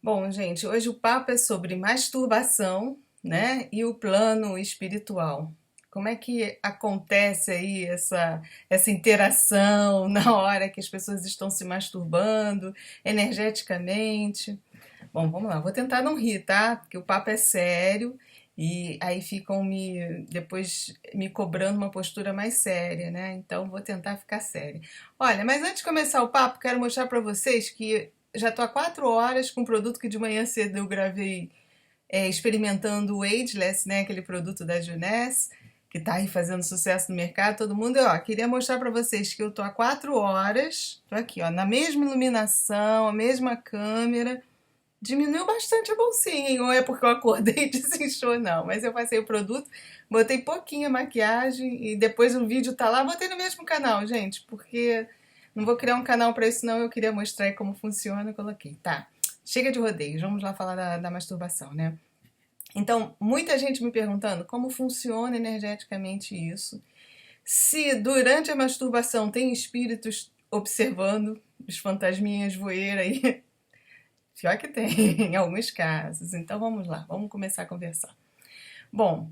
Bom, gente, hoje o papo é sobre masturbação, né, e o plano espiritual. Como é que acontece aí essa interação na hora que as pessoas estão se masturbando energeticamente? Bom, vamos lá, vou tentar não rir, tá? Porque o papo é sério e aí ficam depois me cobrando uma postura mais séria, né? Então vou tentar ficar séria. Olha, mas antes de começar o papo, quero mostrar para vocês que já tô há 4 horas com um produto que de manhã cedo eu gravei experimentando o Ageless, né? Aquele produto da Juness, que tá aí fazendo sucesso no mercado, todo mundo. Ó, queria mostrar para vocês que eu tô há 4 horas, tô aqui, ó, na mesma iluminação, a mesma câmera. Diminuiu bastante a bolsinha, hein? Ou é porque eu acordei e desinchou, não. Mas eu passei o produto, botei pouquinha maquiagem e depois o vídeo tá lá. Botei no mesmo canal, gente, porque não vou criar um canal pra isso, não. Eu queria mostrar aí como funciona, eu coloquei. Tá, chega de rodeios, vamos lá falar da masturbação, né? Então, muita gente me perguntando como funciona energeticamente isso. Se durante a masturbação tem espíritos observando, os fantasminhas voeira aí. Pior que tem, em alguns casos. Então vamos lá, vamos começar a conversar. Bom,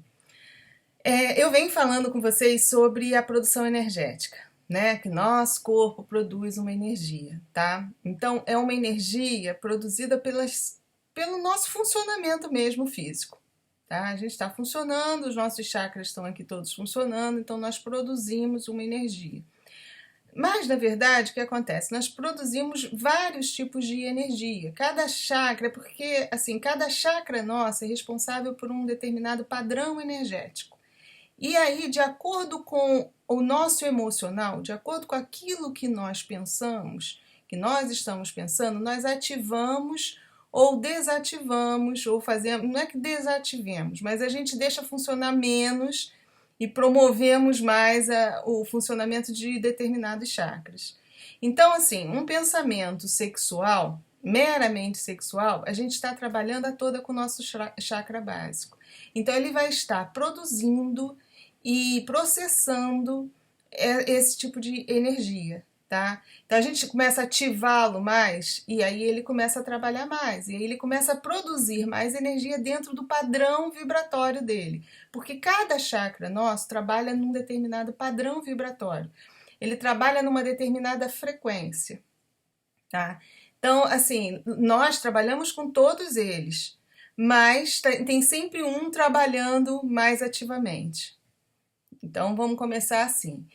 eu venho falando com vocês sobre a produção energética, né? Que nosso corpo produz uma energia, tá? Então é uma energia produzida pelo nosso funcionamento mesmo físico, tá? A gente está funcionando, os nossos chakras estão aqui todos funcionando, então nós produzimos uma energia. Mas, na verdade, o que acontece? Nós produzimos vários tipos de energia. Cada chakra, porque assim, cada chakra nossa é responsável por um determinado padrão energético. E aí, de acordo com o nosso emocional, de acordo com aquilo que nós pensamos, que nós estamos pensando, nós ativamos ou desativamos, ou fazemos, não é que desativemos, mas a gente deixa funcionar menos e promovemos mais o funcionamento de determinados chakras. Então, assim, um pensamento sexual, meramente sexual, a gente está trabalhando a toda com o nosso chakra básico. Então, ele vai estar produzindo e processando esse tipo de energia, tá? Então a gente começa a ativá-lo mais e aí ele começa a trabalhar mais e aí ele começa a produzir mais energia dentro do padrão vibratório dele, porque cada chakra nosso trabalha num determinado padrão vibratório. Ele trabalha numa determinada frequência, tá? Então, assim, nós trabalhamos com todos eles, mas tem sempre um trabalhando mais ativamente. Então vamos começar assim.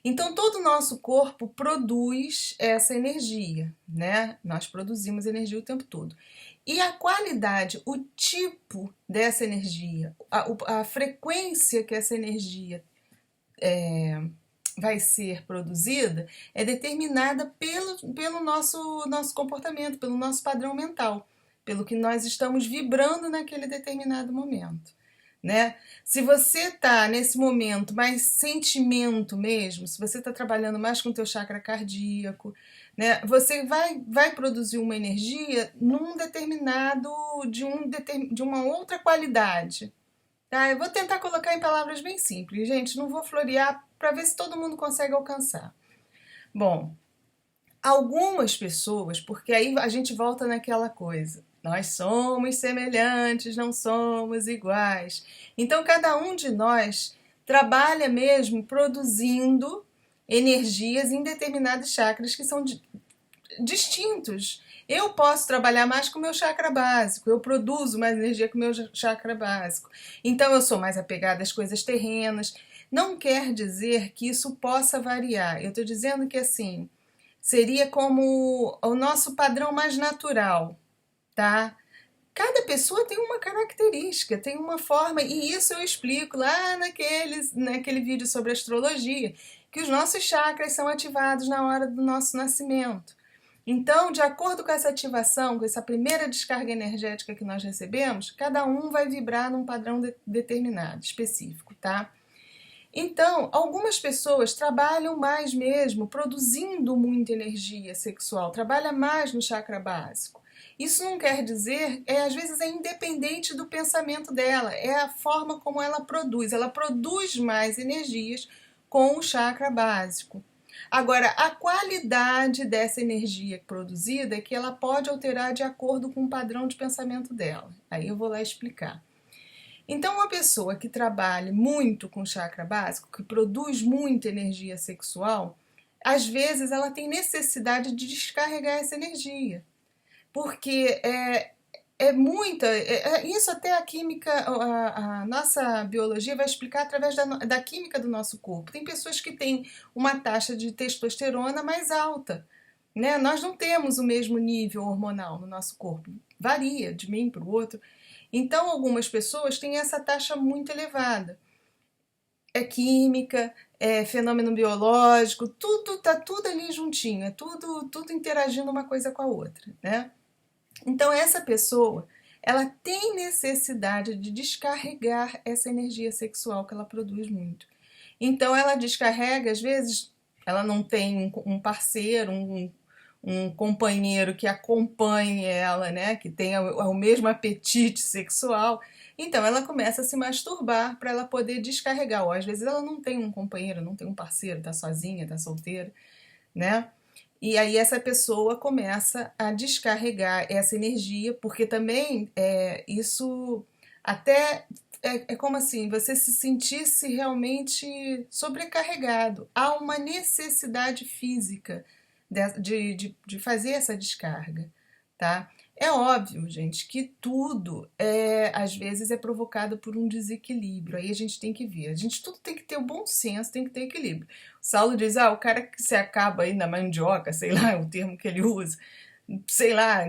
Então todo o nosso corpo produz essa energia, né? Nós produzimos energia o tempo todo. E a qualidade, o tipo dessa energia, a frequência que essa energia vai ser produzida é determinada pelo nosso comportamento, pelo nosso padrão mental, pelo que nós estamos vibrando naquele determinado momento, né? Se você tá nesse momento mais sentimento mesmo, se você tá trabalhando mais com o teu chakra cardíaco, né? Você vai produzir uma energia num determinado de uma outra qualidade, tá? Eu vou tentar colocar em palavras bem simples, gente, não vou florear para ver se todo mundo consegue alcançar. Bom, algumas pessoas, porque aí a gente volta naquela coisa. Nós somos semelhantes, não somos iguais. Então, cada um de nós trabalha mesmo produzindo energias em determinados chakras que são distintos. Eu posso trabalhar mais com o meu chakra básico, eu produzo mais energia com o meu chakra básico. Então, eu sou mais apegada às coisas terrenas. Não quer dizer que isso possa variar. Eu estou dizendo que, assim, seria como o nosso padrão mais natural, tá? Cada pessoa tem uma característica, tem uma forma, e isso eu explico lá naquele vídeo sobre astrologia, que os nossos chakras são ativados na hora do nosso nascimento. Então, de acordo com essa ativação, com essa primeira descarga energética que nós recebemos, cada um vai vibrar num padrão determinado, específico, tá? Então, algumas pessoas trabalham mais mesmo, produzindo muita energia sexual, trabalha mais no chakra básico. Isso não quer dizer, às vezes é independente do pensamento dela, é a forma como ela produz mais energias com o chakra básico. Agora, a qualidade dessa energia produzida é que ela pode alterar de acordo com o padrão de pensamento dela. Aí eu vou lá explicar. Então, uma pessoa que trabalha muito com chakra básico, que produz muita energia sexual, às vezes ela tem necessidade de descarregar essa energia. Porque isso até a química, a nossa biologia vai explicar através da química do nosso corpo. Tem pessoas que têm uma taxa de testosterona mais alta, né? Nós não temos o mesmo nível hormonal no nosso corpo, varia de mim para o outro. Então, algumas pessoas têm essa taxa muito elevada. É química, é fenômeno biológico, tá tudo ali juntinho, é tudo interagindo uma coisa com a outra, né? Então essa pessoa, ela tem necessidade de descarregar essa energia sexual que ela produz muito. Então ela descarrega, às vezes, ela não tem um parceiro, um companheiro que acompanhe ela, né, que tenha o mesmo apetite sexual. Então ela começa a se masturbar para ela poder descarregar. Ou às vezes ela não tem um companheiro, não tem um parceiro, tá sozinha, tá solteira, né? E aí essa pessoa começa a descarregar essa energia, porque também isso até é como assim, você se sentisse realmente sobrecarregado. Há uma necessidade física de fazer essa descarga, tá? É óbvio, gente, que tudo às vezes é provocado por um desequilíbrio. Aí a gente tem que ver. A gente tudo tem que ter o bom senso, tem que ter equilíbrio. O Saulo diz, o cara que se acaba aí na mandioca, sei lá, é o termo que ele usa, sei lá,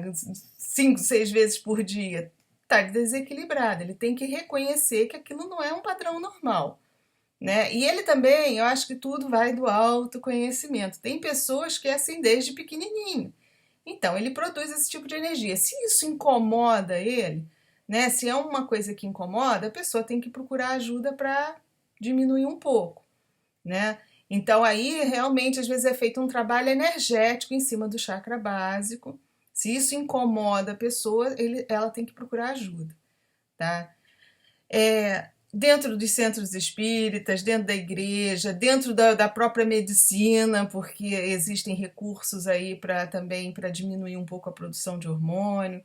5, 6 vezes por dia, tá desequilibrado. Ele tem que reconhecer que aquilo não é um padrão normal, né? E ele também, eu acho que tudo vai do autoconhecimento. Tem pessoas que é assim desde pequenininho. Então, ele produz esse tipo de energia. Se isso incomoda ele, né? Se é uma coisa que incomoda, a pessoa tem que procurar ajuda para diminuir um pouco, né? Então, aí realmente às vezes é feito um trabalho energético em cima do chakra básico. Se isso incomoda a pessoa, ela tem que procurar ajuda, tá? Dentro dos centros espíritas, dentro da igreja, dentro da própria medicina, porque existem recursos aí também para diminuir um pouco a produção de hormônio.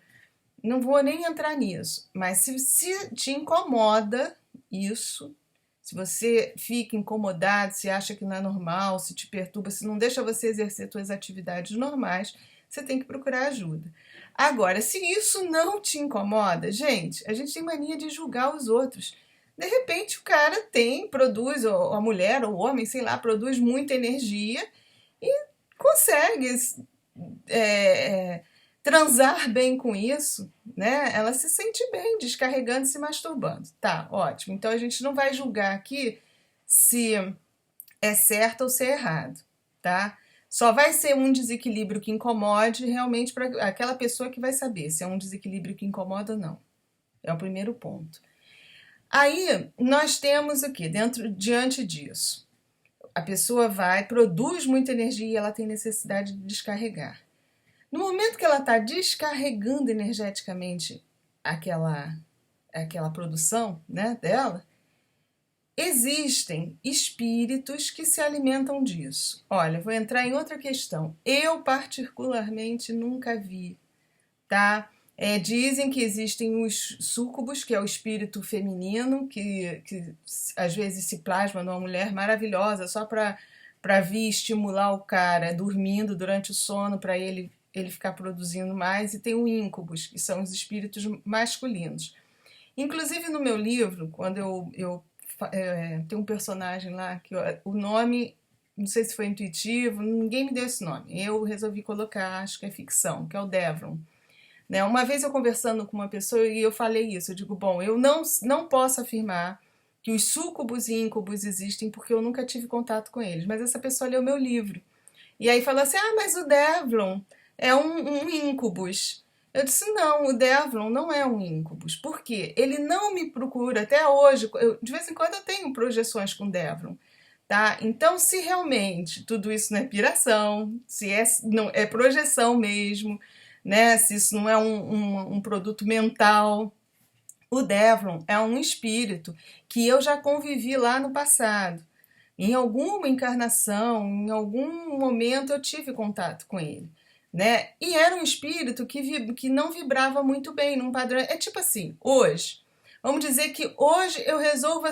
Não vou nem entrar nisso, mas se te incomoda isso, se você fica incomodado, se acha que não é normal, se te perturba, se não deixa você exercer suas atividades normais, você tem que procurar ajuda. Agora, se isso não te incomoda, gente, a gente tem mania de julgar os outros. De repente o cara produz, ou a mulher, ou o homem, sei lá, produz muita energia e consegue transar bem com isso, né? Ela se sente bem, descarregando e se masturbando. Tá, ótimo. Então a gente não vai julgar aqui se é certo ou se é errado, tá? Só vai ser um desequilíbrio que incomode realmente para aquela pessoa que vai saber se é um desequilíbrio que incomoda ou não. É o primeiro ponto. Aí nós temos o que diante disso? A pessoa produz muita energia e ela tem necessidade de descarregar. No momento que ela está descarregando energeticamente aquela produção, né, dela, existem espíritos que se alimentam disso. Olha, vou entrar em outra questão. Eu particularmente nunca vi, tá? Dizem que existem os súcubos, que é o espírito feminino, que às vezes se plasma numa mulher maravilhosa só para vir estimular o cara dormindo durante o sono, para ele ficar produzindo mais. E tem o íncubos, que são os espíritos masculinos. Inclusive no meu livro, quando eu tem um personagem lá que o nome, não sei se foi intuitivo, ninguém me deu esse nome. Eu resolvi colocar, acho que é ficção, que é o Devlin. Né? Uma vez eu conversando com uma pessoa e eu falei isso, eu digo, bom, eu não posso afirmar que os súcubos e íncubos existem porque eu nunca tive contato com eles, mas essa pessoa leu meu livro. E aí falou assim, mas o Devlin é um íncubus. Eu disse, não, o Devlin não é um íncubus. Por quê? Ele não me procura até hoje. De vez em quando eu tenho projeções com o Devlin. Tá? Então, se realmente tudo isso não é piração, se não é projeção mesmo, né? Se isso não é um produto mental, o Devlin é um espírito que eu já convivi lá no passado. Em alguma encarnação, em algum momento eu tive contato com ele, né? E era um espírito que não vibrava muito bem num padrão. É tipo assim, hoje, vamos dizer que hoje eu resolva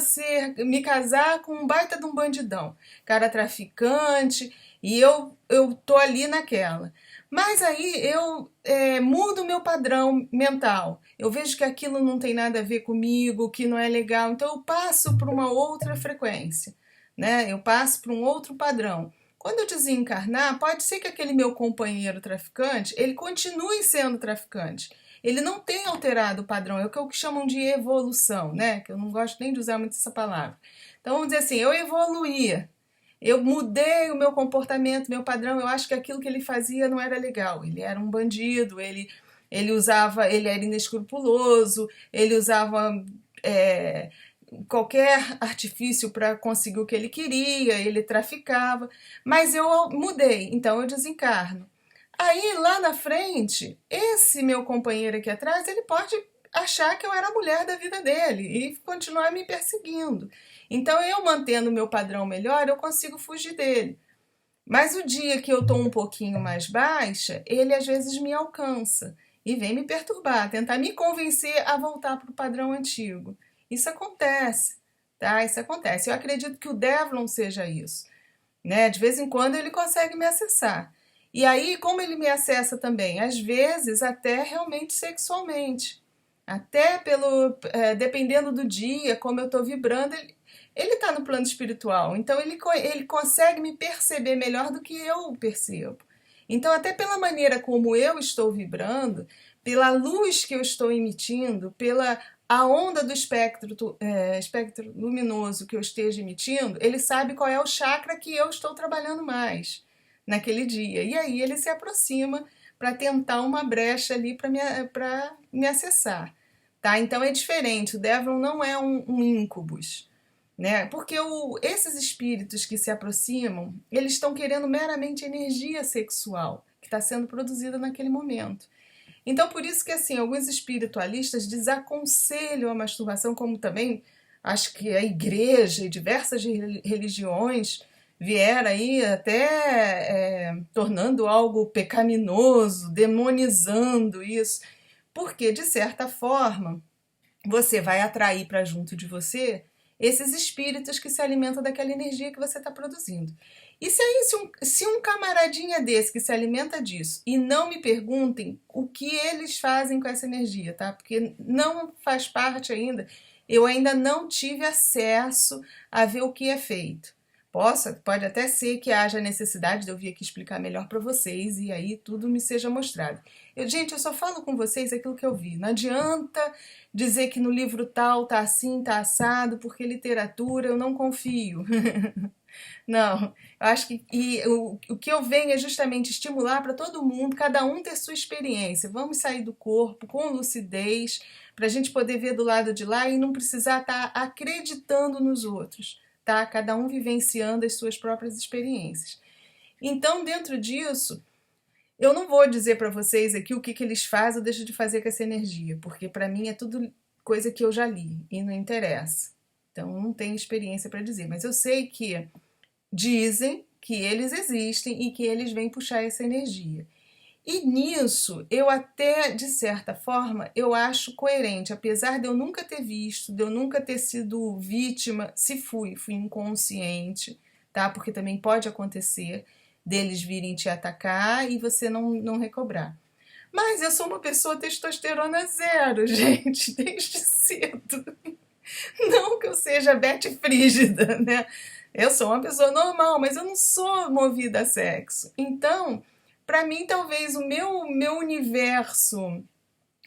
me casar com um baita de um bandidão, cara traficante, e eu tô ali naquela. Mas aí eu mudo o meu padrão mental. Eu vejo que aquilo não tem nada a ver comigo, que não é legal, então eu passo para uma outra frequência, né? Eu passo para um outro padrão. Quando eu desencarnar, pode ser que aquele meu companheiro traficante, ele continue sendo traficante. Ele não tem alterado o padrão, é o que chamam de evolução, né? Que eu não gosto nem de usar muito essa palavra. Então vamos dizer assim, eu evoluía, eu mudei o meu comportamento, meu padrão, eu acho que aquilo que ele fazia não era legal. Ele era um bandido, ele era inescrupuloso, ele usava é, qualquer artifício para conseguir o que ele queria, ele traficava, mas eu mudei, então eu desencarno. Aí lá na frente, esse meu companheiro aqui atrás, ele pode achar que eu era a mulher da vida dele e continuar me perseguindo. Então eu mantendo o meu padrão melhor, eu consigo fugir dele. Mas o dia que eu estou um pouquinho mais baixa, ele às vezes me alcança e vem me perturbar, tentar me convencer a voltar para o padrão antigo. Isso acontece, tá? Isso acontece. Eu acredito que o Devlon seja isso, né? De vez em quando ele consegue me acessar. E aí, como ele me acessa também? Às vezes, até realmente sexualmente. Até dependendo do dia, como eu estou vibrando, ele está no plano espiritual. Então, ele consegue me perceber melhor do que eu percebo. Então, até pela maneira como eu estou vibrando, pela luz que eu estou emitindo, pela a onda do espectro luminoso que eu esteja emitindo, ele sabe qual é o chakra que eu estou trabalhando mais naquele dia. E aí ele se aproxima para tentar uma brecha ali para me acessar. Tá? Então é diferente, o Devlon não é um incubus. Né? Porque esses espíritos que se aproximam, eles estão querendo meramente energia sexual que está sendo produzida naquele momento. Então, por isso que assim, alguns espiritualistas desaconselham a masturbação, como também acho que a igreja e diversas religiões vieram aí até tornando algo pecaminoso, demonizando isso, porque de certa forma você vai atrair para junto de você esses espíritos que se alimentam daquela energia que você está produzindo. E se um camaradinha desse que se alimenta disso, e não me perguntem o que eles fazem com essa energia, tá? Porque não faz parte ainda, eu ainda não tive acesso a ver o que é feito. Pode até ser que haja necessidade de eu vir aqui explicar melhor para vocês e aí tudo me seja mostrado. Gente, eu só falo com vocês aquilo que eu vi. Não adianta dizer que no livro tal tá assim, tá assado, porque literatura eu não confio. Não, eu acho que o que eu venho é justamente estimular para todo mundo, cada um ter sua experiência. Vamos sair do corpo com lucidez, para a gente poder ver do lado de lá e não precisar estar acreditando nos outros, tá? Cada um vivenciando as suas próprias experiências. Então, dentro disso, eu não vou dizer para vocês aqui o que eles fazem ou deixam de fazer com essa energia, porque para mim é tudo coisa que eu já li e não interessa. Então, não tenho experiência para dizer, mas eu sei que dizem que eles existem e que eles vêm puxar essa energia. E nisso, eu até, de certa forma, eu acho coerente, apesar de eu nunca ter visto, de eu nunca ter sido vítima, se fui inconsciente, tá? Porque também pode acontecer deles virem te atacar e você não recobrar. Mas eu sou uma pessoa testosterona zero, gente, desde cedo. Não que eu seja Bete Frígida, né? Eu sou uma pessoa normal, mas eu não sou movida a sexo. Então, para mim, talvez o meu universo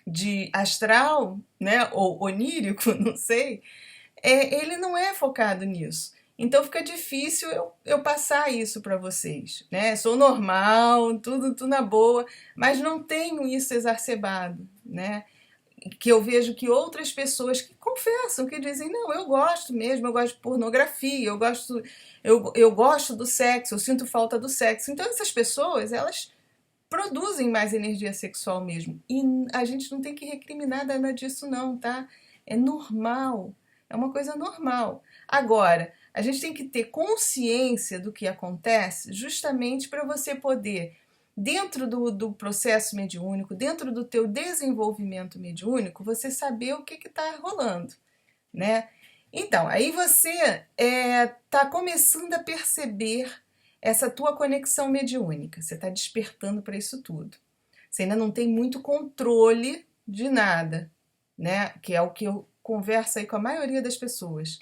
de astral, né, ou onírico, não sei, ele não é focado nisso. Então fica difícil eu passar isso para vocês, né? Sou normal, tudo na boa, mas não tenho isso exacerbado, né? Que eu vejo que outras pessoas que confessam, que dizem, não, eu gosto mesmo, eu gosto de pornografia, eu gosto do sexo, eu sinto falta do sexo. Então essas pessoas, elas produzem mais energia sexual mesmo. E a gente não tem que recriminar nada disso não, tá? É normal, é uma coisa normal. Agora, A gente tem que ter consciência do que acontece justamente para você poder, dentro do processo mediúnico, dentro do teu desenvolvimento mediúnico, você saber o que está rolando, né? Então, aí você está começando a perceber essa tua conexão mediúnica, você está despertando para isso tudo. Você ainda não tem muito controle de nada, né? Que é o que eu converso aí com a maioria das pessoas.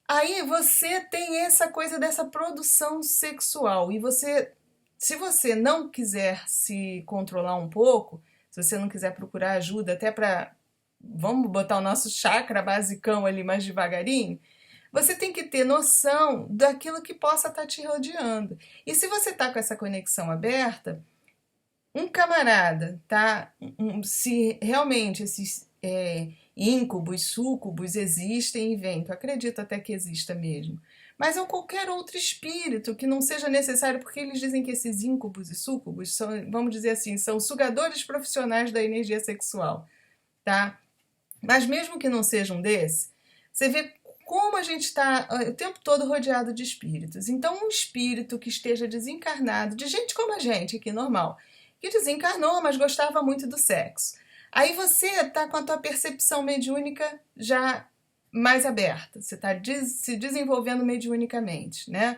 Aí você tem essa coisa dessa produção sexual e você, se você não quiser se controlar um pouco, se você não quiser procurar ajuda até para, vamos botar o nosso chakra basicão ali mais devagarinho, você tem que ter noção daquilo que possa estar te rodeando. E se você está com essa conexão aberta, um camarada, tá? Se realmente esses íncubos, súcubos existem e vêm, eu acredito até que exista mesmo. Mas é qualquer outro espírito que não seja necessário, porque eles dizem que esses íncubos e súcubos são, vamos dizer assim, são sugadores profissionais da energia sexual, tá? Mas mesmo que não seja um desses, você vê como a gente está o tempo todo rodeado de espíritos. Então, um espírito que esteja desencarnado, de gente como a gente aqui, normal, que desencarnou, mas gostava muito do sexo. Aí você está com a tua percepção mediúnica já mais aberta, você está se desenvolvendo mediunicamente, né?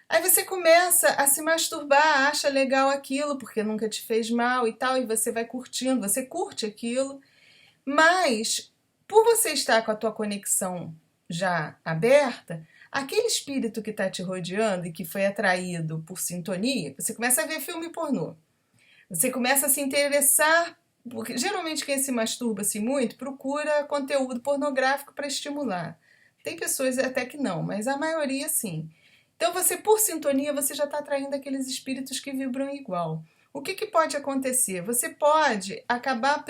Aí você começa a se masturbar, acha legal aquilo, porque nunca te fez mal e tal, e você vai curtindo, você curte aquilo, mas por você estar com a tua conexão já aberta, aquele espírito que está te rodeando e que foi atraído por sintonia, você começa a ver filme pornô. Você começa a se interessar, porque geralmente quem se masturba-se muito procura conteúdo pornográfico para estimular. Tem pessoas até que não, mas a maioria sim. Então você, por sintonia, você já está atraindo aqueles espíritos que vibram igual. O que pode acontecer? Você pode acabar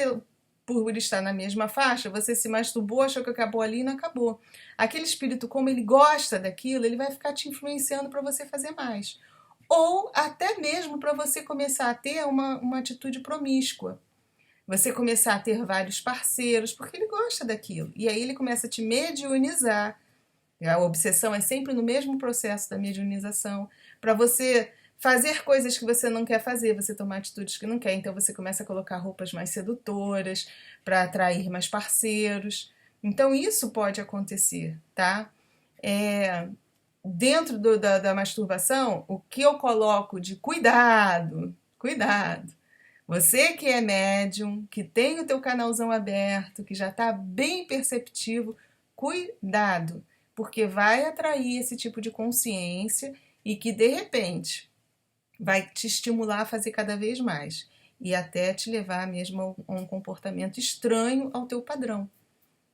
por estar na mesma faixa, você se masturbou, achou que acabou ali e não acabou. Aquele espírito, como ele gosta daquilo, ele vai ficar te influenciando para você fazer mais. Ou até mesmo para você começar a ter uma atitude promíscua. Você começar a ter vários parceiros, porque ele gosta daquilo. E aí ele começa a te mediunizar. A obsessão é sempre no mesmo processo da mediunização. Para você fazer coisas que você não quer fazer, você tomar atitudes que não quer. Então você começa a colocar roupas mais sedutoras para atrair mais parceiros. Então isso pode acontecer, tá? Dentro da masturbação, o que eu coloco de cuidado, cuidado. Você que é médium, que tem o teu canalzão aberto, que já está bem perceptivo, cuidado, porque vai atrair esse tipo de consciência e que de repente vai te estimular a fazer cada vez mais e até te levar mesmo a um comportamento estranho ao teu padrão,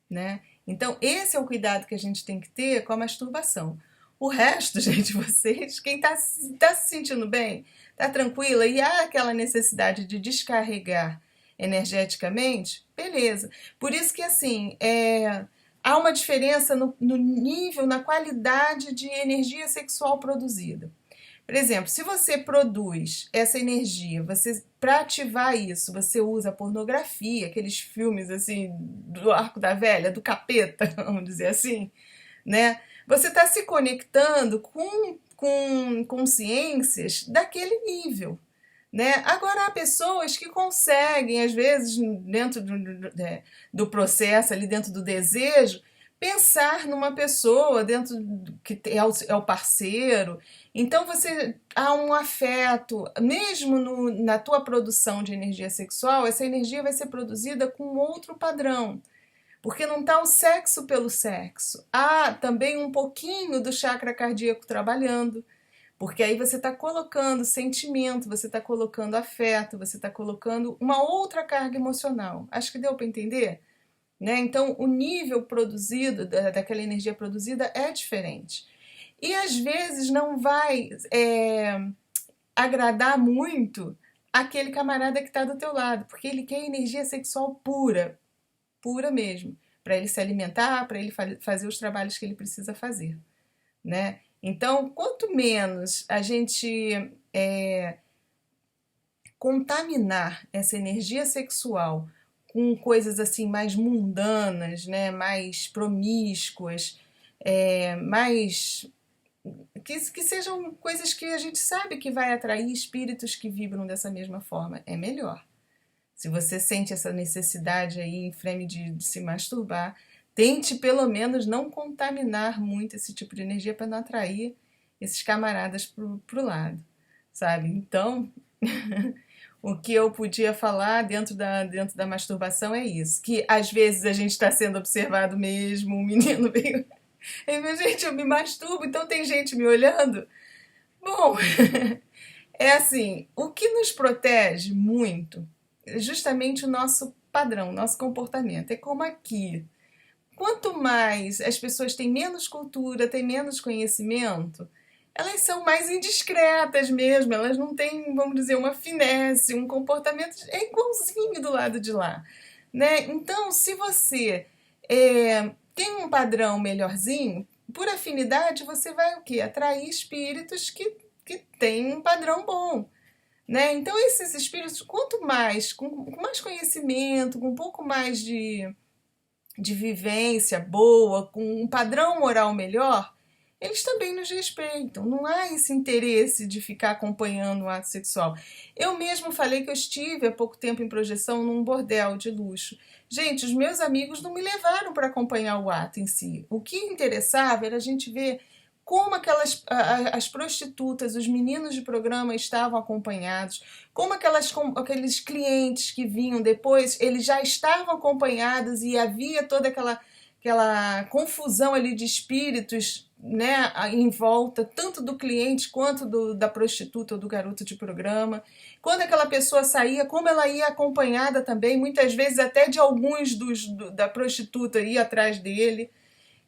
né? Então esse é o cuidado que a gente tem que ter com a masturbação. O resto, gente, vocês, quem tá se sentindo bem, tá tranquila e há aquela necessidade de descarregar energeticamente, beleza. Por isso que, assim, há uma diferença no nível, na qualidade de energia sexual produzida. Por exemplo, se você produz essa energia, você para ativar isso, você usa pornografia, aqueles filmes assim do Arco da Velha, do capeta, vamos dizer assim, né? Você está se conectando com consciências daquele nível, né? Agora, há pessoas que conseguem, às vezes, dentro do processo, ali dentro do desejo, pensar numa pessoa dentro que é o parceiro. Então você há um afeto, mesmo na tua produção de energia sexual, essa energia vai ser produzida com outro padrão. Porque não está o sexo pelo sexo. Há também um pouquinho do chakra cardíaco trabalhando. Porque aí você está colocando sentimento, você está colocando afeto, você está colocando uma outra carga emocional. Acho que deu para entender? Né? Então, o nível produzido, daquela energia produzida, é diferente. E às vezes não vai agradar muito aquele camarada que está do teu lado, porque ele quer energia sexual pura, pura mesmo, para ele se alimentar, para ele fazer os trabalhos que ele precisa fazer, né? Então, quanto menos a gente contaminar essa energia sexual com coisas assim mais mundanas, né, mais promíscuas, mais que sejam coisas que a gente sabe que vai atrair espíritos que vibram dessa mesma forma. É melhor. Se você sente essa necessidade aí em frame de se masturbar, tente pelo menos não contaminar muito esse tipo de energia para não atrair esses camaradas pro lado, sabe? Então, o que eu podia falar dentro da masturbação é isso, que às vezes a gente está sendo observado mesmo, o menino veio, gente, eu me masturbo, então tem gente me olhando. Bom, é assim, o que nos protege muito é justamente o nosso padrão, nosso comportamento. É como aqui. Quanto mais as pessoas têm menos cultura, têm menos conhecimento, elas são mais indiscretas mesmo, elas não têm, vamos dizer, uma finesse, um comportamento é igualzinho do lado de lá, né? Então, se você tem um padrão melhorzinho, por afinidade você vai o quê? Atrair espíritos que têm um padrão bom, né? Então, esses espíritos, quanto mais, com mais conhecimento, com um pouco mais de vivência boa, com um padrão moral melhor, eles também nos respeitam. Não há esse interesse de ficar acompanhando o ato sexual. Eu mesmo falei que eu estive há pouco tempo em projeção num bordel de luxo. Gente, os meus amigos não me levaram para acompanhar o ato em si. O que interessava era a gente ver como as prostitutas, os meninos de programa estavam acompanhados, como aqueles clientes que vinham depois, eles já estavam acompanhados e havia toda aquela confusão ali de espíritos, né, em volta, tanto do cliente quanto da prostituta ou do garoto de programa. Quando aquela pessoa saía, como ela ia acompanhada também, muitas vezes até de alguns da prostituta ia atrás dele.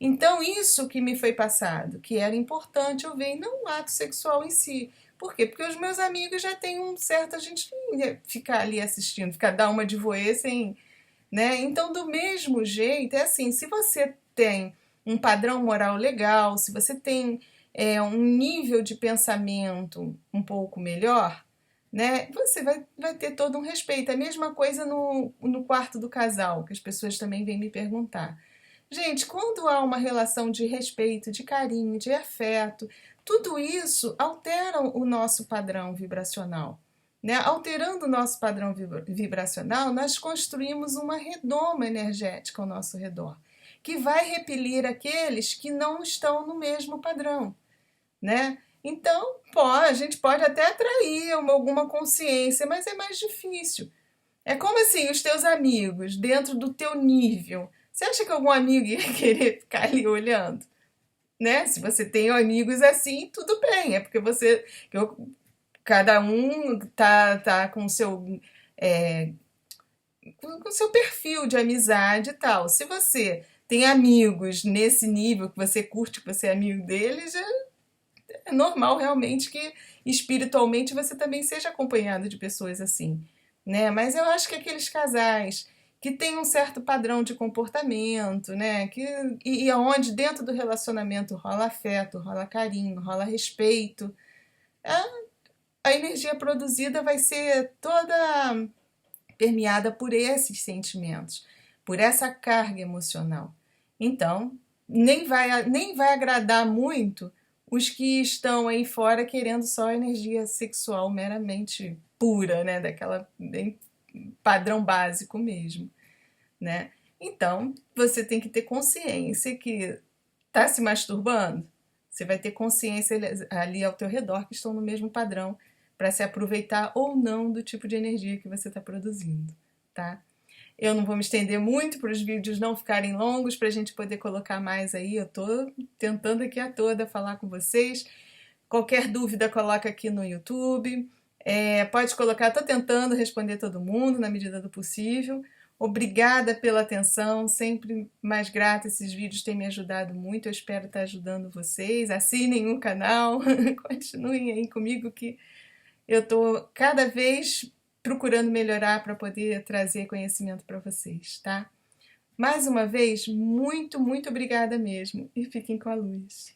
Então, isso que me foi passado, que era importante eu ver, e não o ato sexual em si. Por quê? Porque os meus amigos já têm um certo... A gente não ia ficar ali assistindo, ficar dar uma de voê sem... Né? Então, do mesmo jeito, é assim, se você tem um padrão moral legal, se você tem um nível de pensamento um pouco melhor, né? Você vai ter todo um respeito. A mesma coisa no quarto do casal, que as pessoas também vêm me perguntar. Gente, quando há uma relação de respeito, de carinho, de afeto, tudo isso altera o nosso padrão vibracional. Né? Alterando o nosso padrão vibracional, nós construímos uma redoma energética ao nosso redor, que vai repelir aqueles que não estão no mesmo padrão. Né? Então, a gente pode até atrair alguma consciência, mas é mais difícil. É como assim, os teus amigos, dentro do teu nível. Você acha que algum amigo ia querer ficar ali olhando? Né? Se você tem amigos assim, tudo bem. É porque cada um tá com o seu com o seu perfil de amizade e tal. Se você tem amigos nesse nível que você curte, que você é amigo deles, é normal realmente que espiritualmente você também seja acompanhado de pessoas assim, né? Mas eu acho que aqueles casais que têm um certo padrão de comportamento, né? E onde dentro do relacionamento rola afeto, rola carinho, rola respeito, a energia produzida vai ser toda permeada por esses sentimentos, por essa carga emocional. Então, nem vai agradar muito os que estão aí fora querendo só energia sexual meramente pura, né? Daquela bem padrão básico mesmo, né? Então, você tem que ter consciência que tá se masturbando, você vai ter consciência ali ao teu redor que estão no mesmo padrão para se aproveitar ou não do tipo de energia que você está produzindo, tá? Eu não vou me estender muito para os vídeos não ficarem longos, para a gente poder colocar mais aí. Eu estou tentando aqui a toda falar com vocês. Qualquer dúvida, coloca aqui no YouTube. Pode colocar, estou tentando responder todo mundo na medida do possível. Obrigada pela atenção, sempre mais grata. Esses vídeos têm me ajudado muito. Eu espero estar ajudando vocês. Assinem o canal, continuem aí comigo que eu estou cada vez procurando melhorar para poder trazer conhecimento para vocês, tá? Mais uma vez, muito, muito obrigada mesmo. E fiquem com a luz.